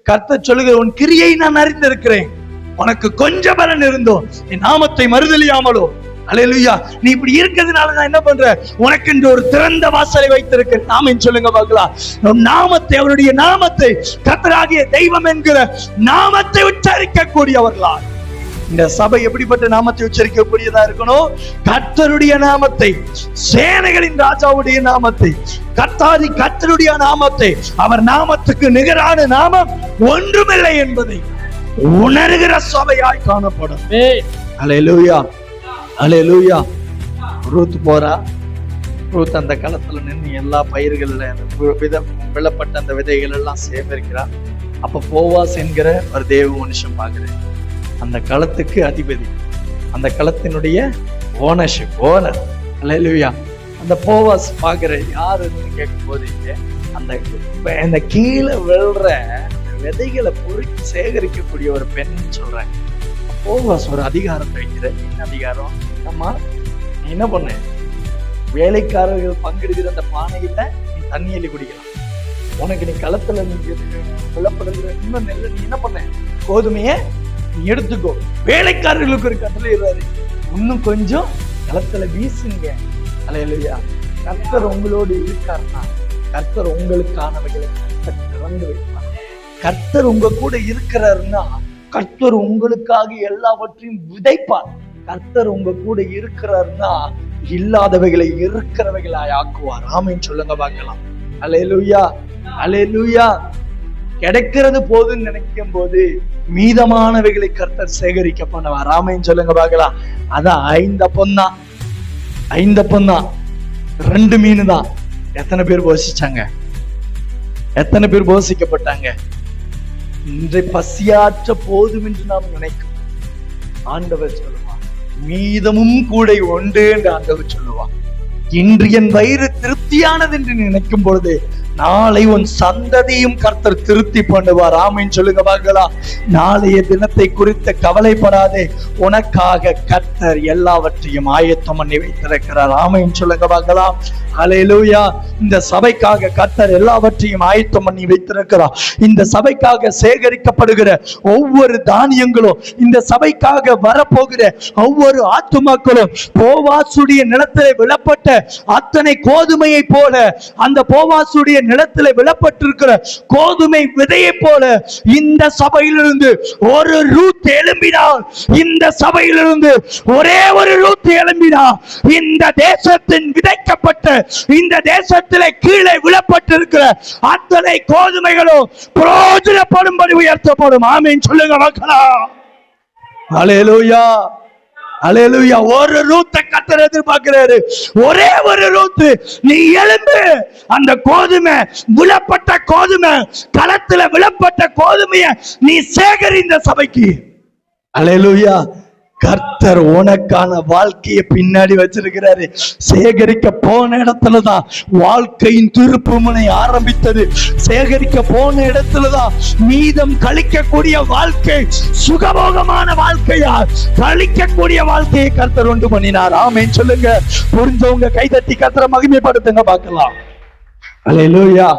கர்த்தர் சொல்லுகிற உன் கிரியை நான் அறிந்திருக்கிறேன், உனக்கு கொஞ்சம் பலன் இருந்தோ என் நாமத்தை மறுதலியாமலோ. அல்லேலூயா. நீ இப்படி இருக்கிறதுனால நான் என்ன பண்றேன், உனக்கு என்று ஒரு திறந்த வாசலை வைத்திருக்கிறேன். ஆமென் சொல்லுங்க பார்க்கலாம். நாமத்தை, அவருடைய நாமத்தை, கர்த்தராகிய தெய்வம் என்கிற நாமத்தை உச்சரிக்கக்கூடியவர்களா இந்த சபை எப்படிப்பட்ட நாமத்தை உச்சரிக்கக்கூடியதா இருக்கணும்? கர்த்தருடைய நாமத்தை, சேனைகளின் ராஜாவுடைய நாமத்தை, கர்த்தருடைய நாமத்தை, அவர் நாமத்துக்கு நிகரான நாமம் ஒன்றுமில்லை என்பதை உணர்கிற சபையாய் காணப்படும். அல்லேலூயா, அல்லேலூயா. ரூத் போறா. ரூத் அந்த களத்துல நின்று எல்லா பயிர்கள்ல விழப்பட்ட அந்த விதைகள் எல்லாம் சேகரிக்கிறார். அப்ப போவாஸ் என்கிற ஒரு தேவ மனுஷன் பாக்குறேன், அந்த களத்துக்கு அதிபதி, அந்த களத்தினுடைய ஓனர்ஷிப், ஓனர். அல்லேலூயா. அந்த போவாஸ் பாக்குற யாருன்னு கேட்கும் போது அந்த கீழே விழுற விதைகளை பொறுக்கி சேகரிக்கக்கூடிய ஒரு பெண் சொல்றேன். போவாஸ் ஒரு அதிகாரத்தை வைக்கிற. என்ன அதிகாரம்? அம்மா, நீ என்ன பண்ண, வேலைக்காரர்கள் பங்கெடுக்கிற அந்த பானையில நீ தண்ணி அள்ளி குடிக்கலாம். உனக்கு நீ களத்துல நீ விளப்படுகிற இன்னும் நெல்ல நீ என்ன பண்ண, கோதுமைய நீ எடுத்துக்கோ. வேலைக்காரர்களுக்கு ஒரு கட்டளை இருவாரு, இன்னும் கொஞ்சம் களத்துல வீசுங்க. அல்லேலூயா. கர்த்தர் உங்களோடு இருக்காருன்னா கர்த்தர் உங்களுக்கானவைகளை திறந்து வைப்பார். கர்த்தர் உங்க கூட இருக்கிறாருன்னா கர்த்தர் உங்களுக்காக எல்லாவற்றையும் விதைப்பார். கர்த்தர் உங்க கூட இருக்கிறாருன்னா இல்லாதவைகளை இருக்கிறவைகளாய் ஆக்குவார். ஆமென் சொல்லுங்க பார்க்கலாம். அல்லேலூயா, அல்லேலூயா. கிடைக்கிறது போதுன்னு நினைக்கும் போது மீதமானவைகளை கர்த்தர் சேகரிக்க பண்ணுவார். ஆமென் சொல்லுங்க பார்க்கலாம். அதான் 5 அப்பம்தான், 5 அப்பம்தான், 2 மீன் தான். எத்தனை பேர் போஷிச்சாங்க? எத்தனை பேர் போஷிக்கப்பட்டாங்க? இன்றை பசியாற்ற போதும் என்று நாம் நினைக்கும் ஆண்டவர் சொல்லுவான், மீதமும் கூட உண்டு என்று ஆண்டவர் சொல்லுவான். இன்று என் வயிறு திருப்தியானது என்று நினைக்கும் பொழுது நாளை உன் சந்ததியும் கர்த்தர் திருப்தி பண்ணுவார். ஆமென் சொல்லுங்க பார்க்கலாம். நாளைய தினத்தை குறித்து கவலைப்படாதே, உனக்காக கர்த்தர் எல்லாவற்றையும் ஆயத்தம் பண்ணி வைத்திருக்கிறார். ஆமென் சொல்லுங்க பார்க்கலாம். அல்லேலூயா. இந்த சபைக்காக கர்த்தர் எல்லாவற்றையும் ஆயத்தம் பண்ணி வைத்திருக்கிறார். இந்த சபைக்காக சேகரிக்கப்படுகிற ஒவ்வொரு தானியங்களும், இந்த சபைக்காக வரப்போகிற ஒவ்வொரு ஆத்துமாக்களும் போவாசுடைய நிலத்திலே விழப்பட்ட அத்தனை கோதுமையை போல, அந்த போவாசுடைய நிலத்திலே விழப்பட்டிருக்கிற கோதுமை விதையை போல இந்த சபையிலிருந்து ஒரு ரூத் எழும்பினால், இந்த சபையிலிருந்து ஒரே ஒரு ரூத் எழும்பினால், இந்த தேசத்தின் விதைக்கப்பட்ட, இந்த தேசத்திலே கீழே விழப்பட்டிருக்கிற அத்தனை கோதுமைகளும் பிரயோஜனப்படும்படி உயர்த்தப்படும். ஆமென் சொல்லுங்க பார்க்கலாம். அல்லேலூயா, அல்லேலூயா. ஒரு ரூத்தை கர்த்தர் எதிர்பார்க்கிறாரு. ஒரே ஒரு ரூத்து. நீ எழுந்து அந்த கோதுமை, விழப்பட்ட கோதுமை, களத்துல விழப்பட்ட கோதுமையை நீ சேகரி இந்த சபைக்கு. அல்லேலூயா. கர்த்தர் உனக்கான வாழ்க்கையை பின்னாடி வச்சிருக்கிறாரு. சேகரிக்க போன இடத்துலதான் வாழ்க்கையின் திருப்புமுனை ஆரம்பித்தது. சேகரிக்க போன இடத்துலதான் மீதம் கழிக்கக்கூடிய வாழ்க்கை, சுகபோகமான வாழ்க்கையா கழிக்கக்கூடிய வாழ்க்கையை கர்த்தர் உண்டு பண்ணினார். ஆமென் சொல்லுங்க. புரிஞ்சவங்க கைதட்டி கர்த்தரை மகிமைப்படுத்துங்க பார்க்கலாம். அல்லேலூயா.